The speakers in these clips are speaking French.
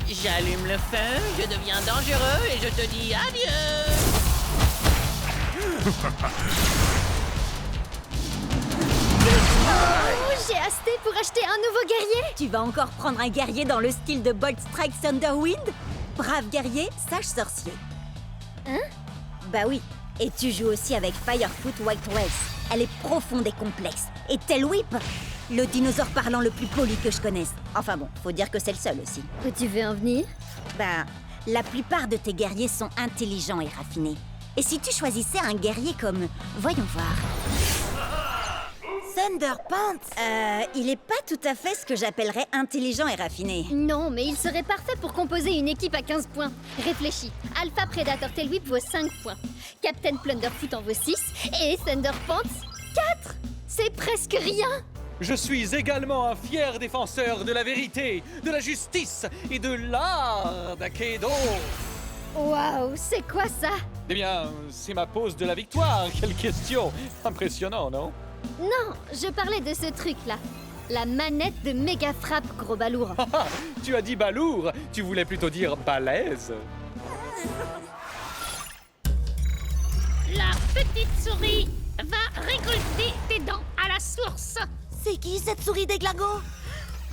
J'allume le feu, je deviens dangereux et je te dis adieu. Oh, j'ai hasté pour acheter un nouveau guerrier. Tu vas encore prendre un guerrier dans le style de Bolt Strike Thunderwind? Brave guerrier, sage sorcier. Hein? Bah oui. Et tu joues aussi avec Firefoot White Wells. Elle est profonde et complexe. Et Tail Whip, le dinosaure parlant le plus poli que je connaisse. Enfin bon, faut dire que c'est le seul aussi. Où tu veux en venir? Bah, la plupart de tes guerriers sont intelligents et raffinés. Et si tu choisissais un guerrier comme... Voyons voir... Thunderpants. Il est pas tout à fait ce que j'appellerais intelligent et raffiné. Non, mais il serait parfait pour composer une équipe à 15 points. Réfléchis. Alpha Predator Tail Whip vaut 5 points. Captain Plunderfoot en vaut 6. Et Thunderpants, 4. C'est presque rien. Je suis également un fier défenseur de la vérité, de la justice et de l'art d'Akedo. Waouh, c'est quoi ça? Eh bien, c'est ma pose de la victoire. Quelle question! Impressionnant, non? Non, je parlais de ce truc-là. La manette de méga frappe, gros balourd. Ah, tu as dit balourd. Tu voulais plutôt dire balèze. La petite souris va récolter tes dents à la source. C'est qui cette souris déglingo?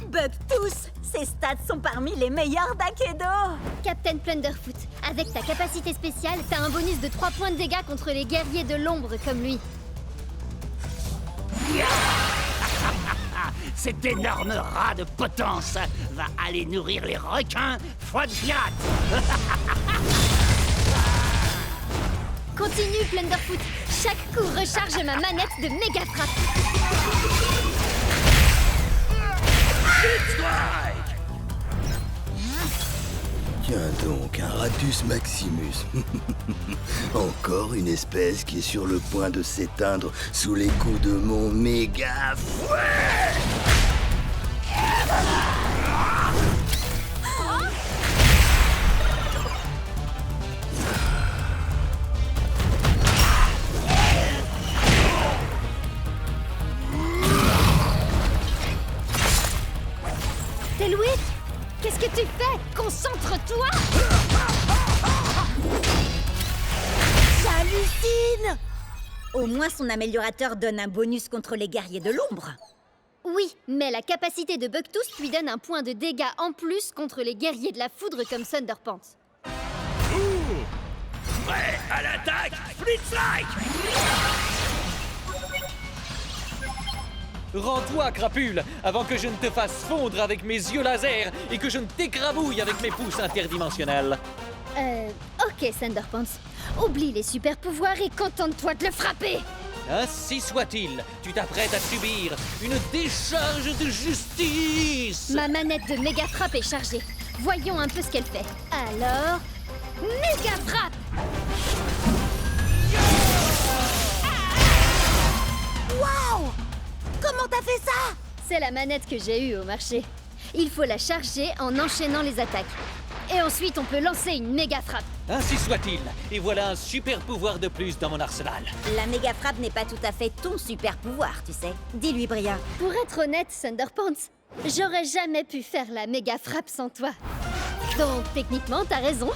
Bugtooth. Ses stats sont parmi les meilleurs d'Akedo. Captain Plunderfoot, avec ta capacité spéciale, t'as un bonus de 3 points de dégâts contre les guerriers de l'ombre comme lui. Cet énorme rat de potence va aller nourrir les requins foie de pirate. Continue, Plunderfoot. Chaque coup recharge ma manette de méga frappe. Tiens donc, un Ratus Maximus. Encore une espèce qui est sur le point de s'éteindre sous les coups de mon méga fouet. Tail Whip, qu'est-ce que tu fais? Concentre-toi! J'hallucine! Au moins son améliorateur donne un bonus contre les guerriers de l'ombre. Oui, mais la capacité de Bugtooth lui donne un point de dégâts en plus contre les guerriers de la foudre comme Thunderpants. Prêt à l'attaque, Blitzlike! Rends-toi, crapule, avant que je ne te fasse fondre avec mes yeux laser et que je ne t'écrabouille avec mes pouces interdimensionnels. Ok, Thunderpants. Oublie les super pouvoirs et contente-toi de le frapper! Ainsi soit-il, tu t'apprêtes à subir une décharge de justice. Ma manette de méga frappe est chargée. Voyons un peu ce qu'elle fait. Alors, méga frappe! Waouh! Comment t'as fait ça? C'est la manette que j'ai eue au marché. Il faut la charger en enchaînant les attaques. Et ensuite, on peut lancer une méga frappe. Ainsi soit-il, et voilà un super pouvoir de plus dans mon arsenal. La méga frappe n'est pas tout à fait ton super pouvoir, tu sais. Dis-lui, Bria. Pour être honnête, Thunderpants, j'aurais jamais pu faire la méga frappe sans toi. Donc, techniquement, t'as raison.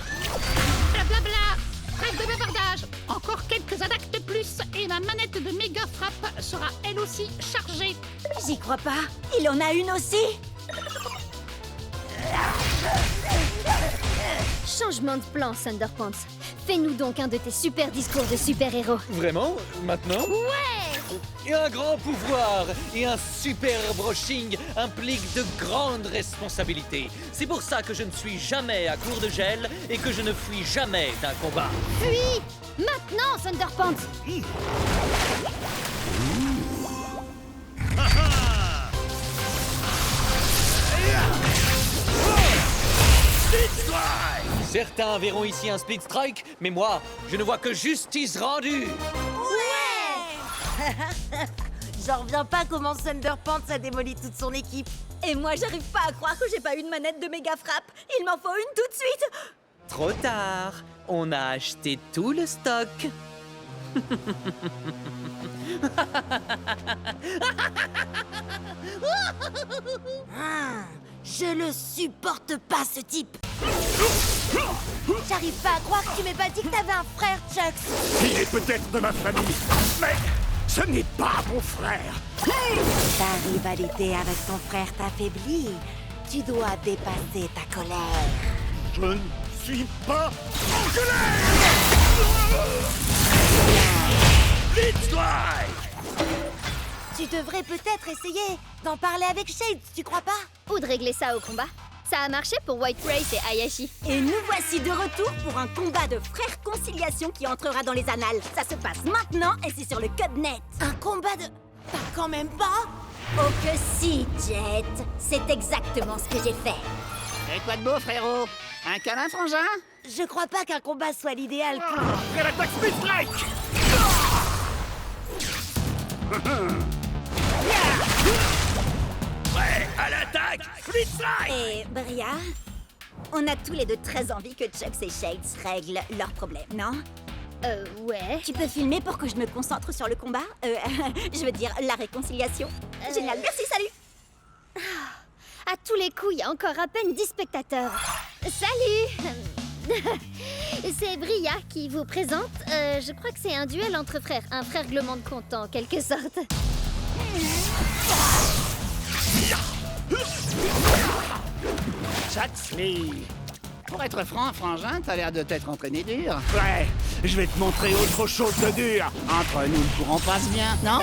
Blablabla. Trêve de bavardage. Encore quelques attaques de plus et ma manette de méga frappe sera elle aussi chargée. J'y crois pas. Il en a une aussi. Changement de plan, Thunderpants. Fais-nous donc un de tes super discours de super-héros. Vraiment? Maintenant? Ouais! Et un grand pouvoir et un super brushing impliquent de grandes responsabilités. C'est pour ça que je ne suis jamais à court de gel et que je ne fuis jamais d'un combat. Fuis! Maintenant, Thunderpants! Certains verront ici un split strike, mais moi, je ne vois que justice rendue. J'en reviens pas comment Thunderpants a démoli toute son équipe. Et moi, j'arrive pas à croire que j'ai pas une manette de méga frappe. Il m'en faut une tout de suite. Trop tard, on a acheté tout le stock. Je le supporte pas, ce type. J'arrive pas à croire que tu m'aies pas dit que t'avais un frère, Chucks. Il est peut-être de ma famille, mais ce n'est pas mon frère. Ta rivalité avec ton frère t'affaiblit. Tu dois dépasser ta colère. Je ne suis pas en colère. Blitzlight! Tu devrais peut-être essayer d'en parler avec Shades, tu crois pas? Ou de régler ça au combat. Ça a marché pour White Race et Ayashi. Et nous voici de retour pour un combat de frères conciliation qui entrera dans les annales. Ça se passe maintenant et c'est sur le Cubnet. Un combat de... T'as quand même pas? Oh que si, Jet. C'est exactement ce que j'ai fait. Et quoi de beau, frérot? Un câlin, frangin? Je crois pas qu'un combat soit l'idéal pour... Après l'attaque Blitzlight! Prêt à l'attaque Blitzlight! Et Bria, on a tous les deux très envie que Chucks et Shades règlent leurs problèmes, non? Ouais. Tu peux filmer pour que je me concentre sur le combat? Je veux dire, la réconciliation. Génial, merci, salut! À tous les coups, il y a encore à peine 10 spectateurs. Salut! C'est Bria qui vous présente. Je crois que c'est un duel entre frères. Un frère-glement de compte, en quelque sorte. Chatsly. Pour être franc, frangin, t'as l'air de t'être entraîné dur. Ouais, je vais te montrer autre chose de dur. Entre nous, le courant passe bien, non?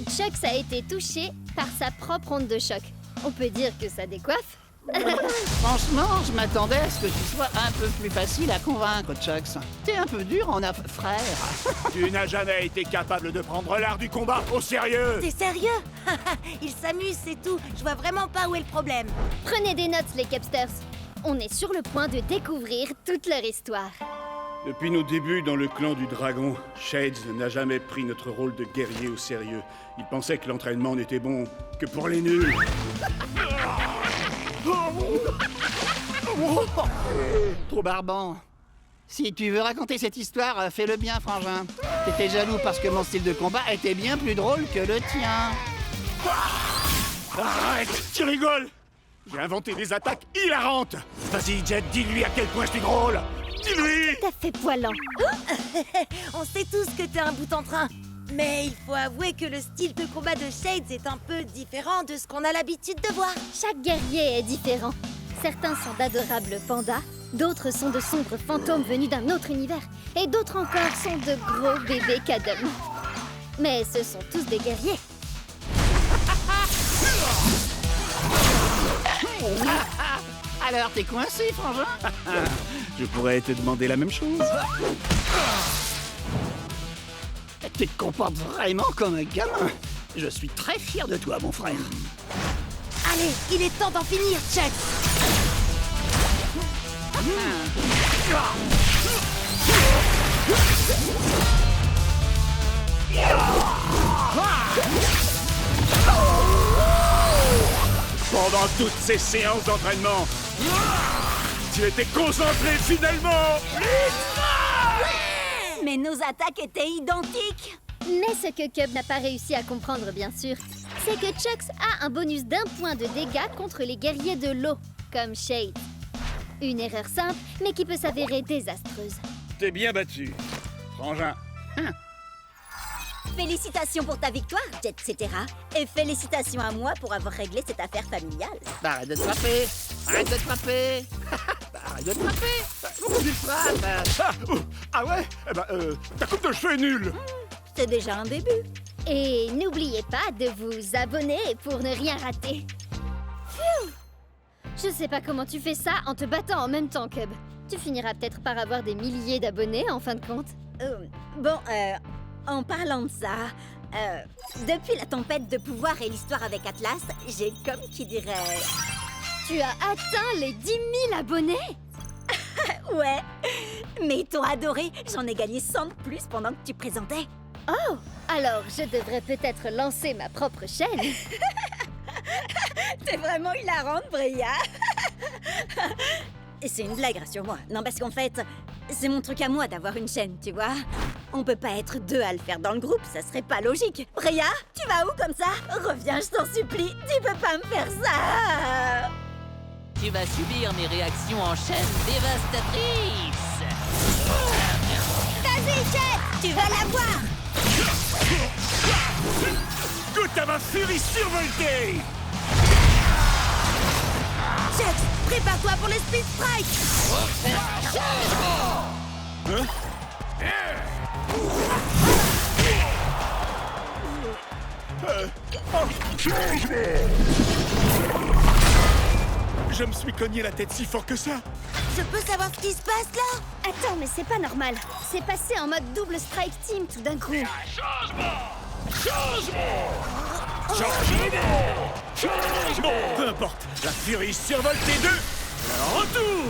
Chucks a été touché par sa propre onde de choc. On peut dire que ça décoiffe. Franchement, je m'attendais à ce que tu sois un peu plus facile à convaincre, Chucks. T'es un peu dur en frère. Tu n'as jamais été capable de prendre l'art du combat au sérieux. T'es sérieux? Il s'amuse, c'est tout. Je vois vraiment pas où est le problème. Prenez des notes, les Capsters. On est sur le point de découvrir toute leur histoire. Depuis nos débuts dans le clan du dragon, Shades n'a jamais pris notre rôle de guerrier au sérieux. Il pensait que l'entraînement n'était bon que pour les nuls. Trop barbant. Si tu veux raconter cette histoire, fais-le bien, frangin. T'étais jaloux parce que mon style de combat était bien plus drôle que le tien. Arrête, tu rigoles. J'ai inventé des attaques hilarantes. Vas-y, Jet, dis-lui à quel point je suis drôle. Dis-lui. T'as fait poilant. On sait tous que t'es un bout en train. Mais il faut avouer que le style de combat de Shades est un peu différent de ce qu'on a l'habitude de voir. Chaque guerrier est différent. Certains sont d'adorables pandas, d'autres sont de sombres fantômes venus d'un autre univers, et d'autres encore sont de gros bébés cadom. Mais ce sont tous des guerriers. Alors, t'es coincé, frangin? Je pourrais te demander la même chose. Tu te comportes vraiment comme un gamin. Je suis très fier de toi, mon frère. Allez, il est temps d'en finir, Chuck. Pendant toutes ces séances d'entraînement, tu étais concentré finalement. Mais nos attaques étaient identiques. Mais ce que Cub n'a pas réussi à comprendre, bien sûr, c'est que Chucks a un bonus d'1 point de dégâts contre les guerriers de l'eau, comme Shade. Une erreur simple, mais qui peut s'avérer désastreuse. T'es bien battu, frangin. Félicitations pour ta victoire, Jet Cetera. Et félicitations à moi pour avoir réglé cette affaire familiale. Bah, arrête de te frapper. Arrête de te frapper. Arrête de te frapper. Pourquoi tu te frappes? Ah ouais. Eh ben, ta coupe de cheveux est nulle. C'est déjà un début. Et n'oubliez pas de vous abonner pour ne rien rater. Phew! Je sais pas comment tu fais ça en te battant en même temps, Cub. Tu finiras peut-être par avoir des milliers d'abonnés en fin de compte. En parlant de ça, depuis la tempête de pouvoir et l'histoire avec Atlas, j'ai comme qui dirait... Tu as atteint les 10 000 abonnés? Ouais, mais ils t'ont adoré. J'en ai gagné 100 de plus pendant que tu présentais. Oh! Alors, je devrais peut-être lancer ma propre chaîne. T'es vraiment hilarante, Bria. Et c'est une blague, rassure-moi. Non, parce qu'en fait, c'est mon truc à moi d'avoir une chaîne, tu vois. On peut pas être deux à le faire dans le groupe, ça serait pas logique. Bria, tu vas où comme ça? Reviens, je t'en supplie, tu peux pas me faire ça. Tu vas subir mes réactions en chaîne dévastatrices. Vas-y, Jet, tu vas l'avoir. Goûte à ma furie survoltée! Jet, prépare-toi pour le Speed Strike. Hein? Je me suis cogné la tête si fort que ça! Je peux savoir ce qui se passe là? Attends, mais c'est pas normal. C'est passé en mode double strike team tout d'un coup. Peu importe, la furie survoltée 2, le retour!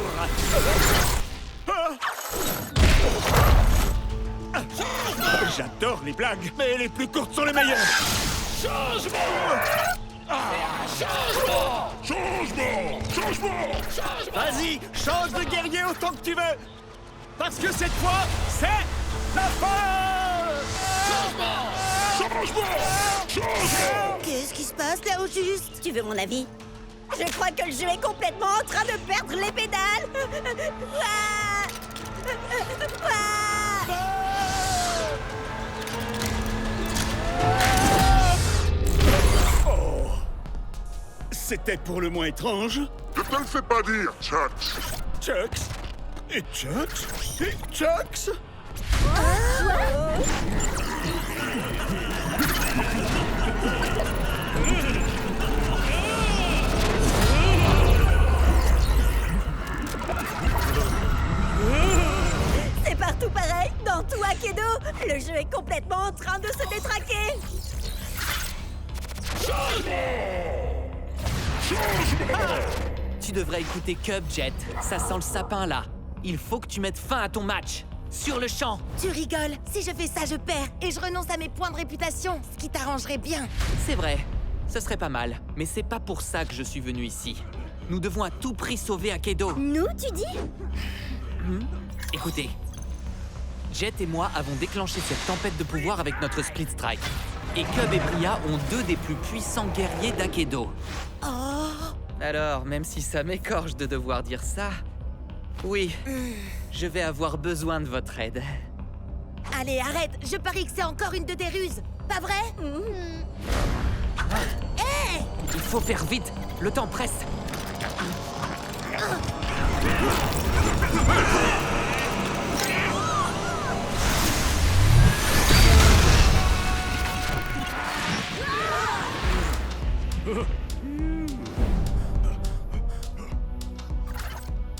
J'adore les blagues, mais les plus courtes sont les meilleures! Vas-y, change de guerrier autant que tu veux! Parce que cette fois, c'est la fin! Qu'est-ce qui se passe là au juste? Tu veux mon avis? Je crois que le jeu est complètement en train de perdre les pédales. C'était pour le moins étrange. Ne te le fais pas dire, Chucks. Chucks? Et Chucks? Et Chucks? C'est partout pareil, dans tout Akedo. Le jeu est complètement en train de se détraquer. Tu devrais écouter Cub, Jet. Ça sent le sapin, là. Il faut que tu mettes fin à ton match. Sur le champ. Tu rigoles. Si je fais ça, je perds. Et je renonce à mes points de réputation. Ce qui t'arrangerait bien. C'est vrai. Ce serait pas mal. Mais c'est pas pour ça que je suis venu ici. Nous devons à tout prix sauver Akedo. Nous, tu dis? Écoutez. Jet et moi avons déclenché cette tempête de pouvoir avec notre Split Strike. Et Cub et Bria ont deux des plus puissants guerriers d'Akedo. Alors, même si ça m'écorche de devoir dire ça... Oui, je vais avoir besoin de votre aide. Allez, arrête. Je parie que c'est encore une de tes ruses. Pas vrai? Hé! Il faut faire vite. Le temps presse.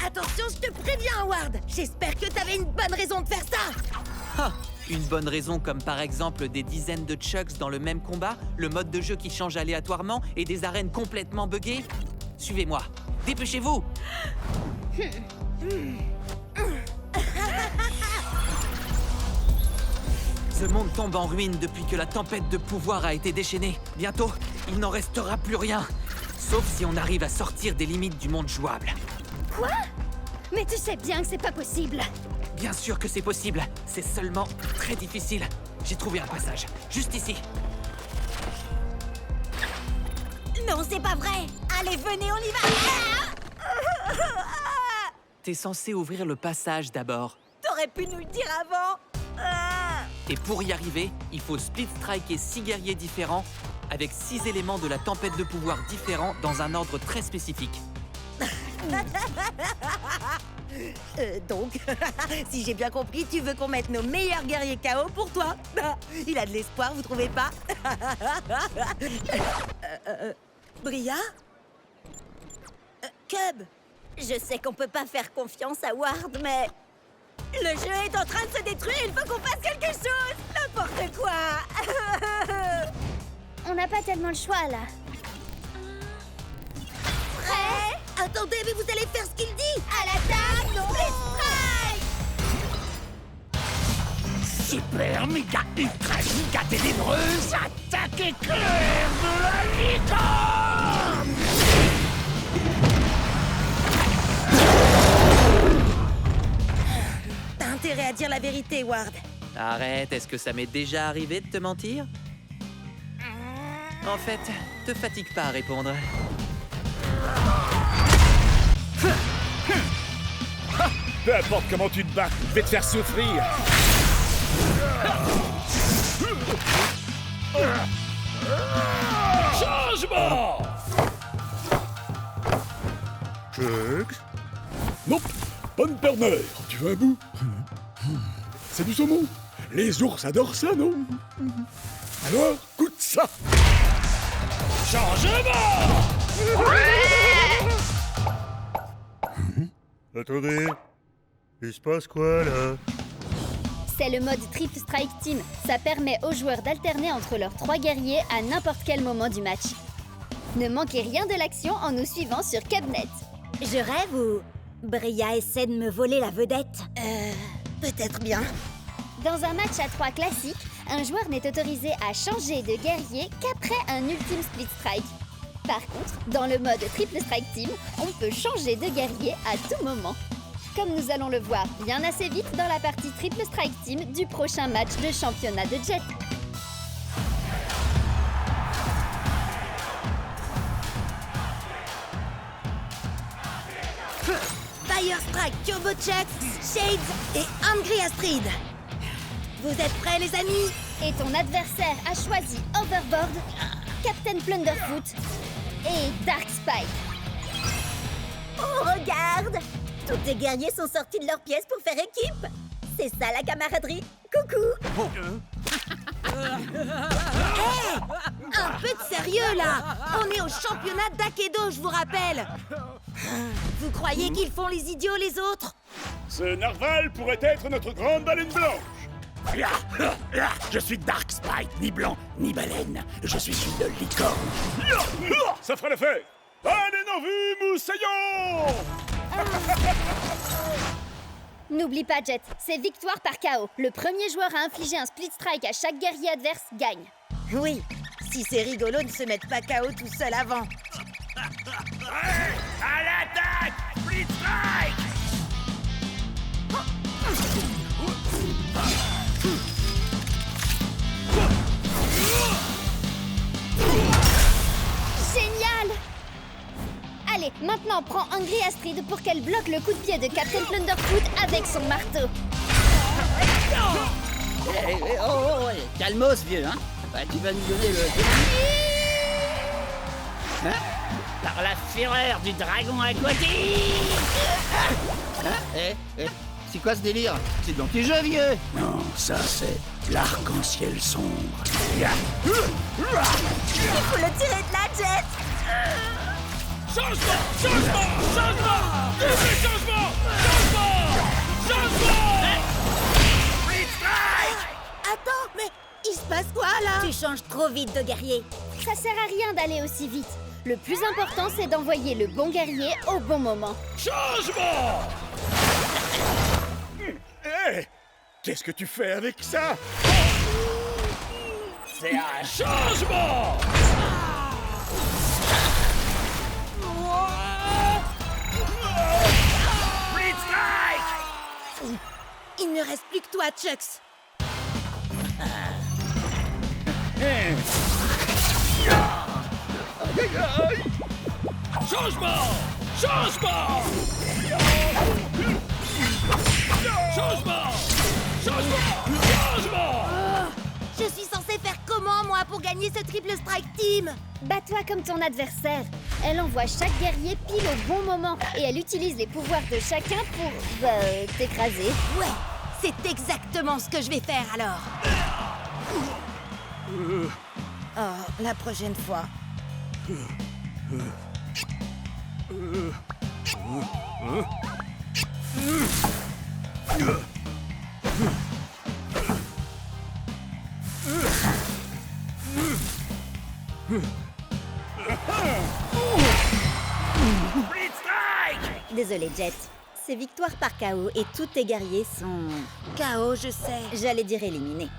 Attention, je te préviens, Howard. J'espère que t'avais une bonne raison de faire ça. Ah, une bonne raison comme par exemple des dizaines de Chucks dans le même combat, le mode de jeu qui change aléatoirement et des arènes complètement buggées. Suivez-moi. Dépêchez-vous. Ce monde tombe en ruine depuis que la tempête de pouvoir a été déchaînée. Bientôt, il n'en restera plus rien. Sauf si on arrive à sortir des limites du monde jouable. Quoi? Mais tu sais bien que c'est pas possible. Bien sûr que c'est possible. C'est seulement très difficile. J'ai trouvé un passage. Juste ici. Non, c'est pas vrai. Allez, venez, on y va. T'es censé ouvrir le passage d'abord. T'aurais pu nous le dire avant. Et pour y arriver, il faut split striker 6 guerriers différents avec 6 éléments de la tempête de pouvoir différents dans un ordre très spécifique. Donc, si j'ai bien compris, tu veux qu'on mette nos meilleurs guerriers KO pour toi. Il a de l'espoir, vous trouvez pas? Bria? Cub? Je sais qu'on peut pas faire confiance à Ward, mais... Le jeu est en train de se détruire, il faut qu'on fasse quelque chose! N'importe quoi! On n'a pas tellement le choix, là. Prêt? Attendez, mais vous allez faire ce qu'il dit! À l'attaque! Split strike! Super méga ultra giga ténébreuse attaque éclair de la licorne! T'as intérêt à dire la vérité, Ward. Arrête, est-ce que ça m'est déjà arrivé de te mentir? En fait, te fatigue pas à répondre. Peu importe comment tu te bats, je vais te faire souffrir. Changement! Chuck? Non, pas de perdeur. Tu veux un bout? C'est du saumon. Les ours adorent ça, non? Alors, goûte ça. Changement! Attendez, il se passe quoi, là? C'est le mode Triple Strike Team. Ça permet aux joueurs d'alterner entre leurs 3 guerriers à n'importe quel moment du match. Ne manquez rien de l'action en nous suivant sur Cubnet. Je rêve ou Bria essaie de me voler la vedette? Peut-être bien. Dans un match à 3 classique, un joueur n'est autorisé à changer de guerrier qu'après un ultime split strike. Par contre, dans le mode Triple Strike Team, on peut changer de guerrier à tout moment. Comme nous allons le voir bien assez vite dans la partie Triple Strike Team du prochain match de championnat de Jet. Fire Strike, Turbo Chuck, Shades et Angry Astrid. Vous êtes prêts, les amis? Et ton adversaire a choisi Overboard, Captain Plunderfoot et Dark Spike. Oh, regarde! Tous tes guerriers sont sortis de leurs pièces pour faire équipe. C'est ça la camaraderie. Coucou! Hey, un peu de sérieux là! On est au championnat d'Akedo, je vous rappelle. Vous croyez qu'ils font les idiots les autres? Ce narval pourrait être notre grande baleine blanche. Je suis Dark Spike, ni blanc, ni baleine. Je suis une licorne. Ça fera l'affaire. Allez, non vu, moussaillon! N'oublie pas, Jet, c'est victoire par KO. Le premier joueur à infliger un split strike à chaque guerrier adverse gagne. Oui, si c'est rigolo de se mettre pas KO tout seul avant. À l'attaque! Split Strike! Génial! Allez, maintenant prends Angry Astrid pour qu'elle bloque le coup de pied de Captain Plunderfoot avec son marteau. Calmos, vieux, hein? Bah, tu vas nous donner le... Hein? Par la fureur du dragon aquatique! C'est quoi ce délire? C'est dans tes jeux, vieux! Non, ça c'est l'arc-en-ciel sombre. Il faut le tirer de la Jet! Changement! Changement! Changement! Double changement! Changement! Changement! Split Strike! Attends, mais il se passe quoi là? Tu changes trop vite de guerrier. Ça sert à rien d'aller aussi vite. Le plus important, c'est d'envoyer le bon guerrier au bon moment. Changement! Hé! Qu'est-ce que tu fais avec ça? C'est un changement! Split Strike! Il ne reste plus que toi, Chucks. Changement! Changement! Changement! Changement! Changement! Je suis censée faire comment, moi, pour gagner ce triple strike team? Bats-toi comme ton adversaire. Elle envoie chaque guerrier pile au bon moment et elle utilise les pouvoirs de chacun pour, t'écraser. Ouais, c'est exactement ce que je vais faire alors. Oh, la prochaine fois. Split Strike! Désolé, Jet. C'est victoire par KO et tous tes guerriers sont... KO, je sais. J'allais dire éliminés.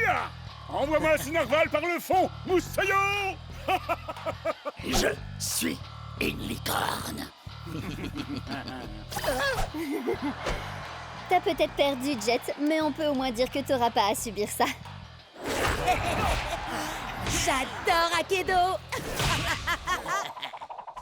Ya! Envoie-moi ce narval par le fond, moussaillon! Je suis une licorne. T'as peut-être perdu, Jet, mais on peut au moins dire que t'auras pas à subir ça. J'adore Akedo.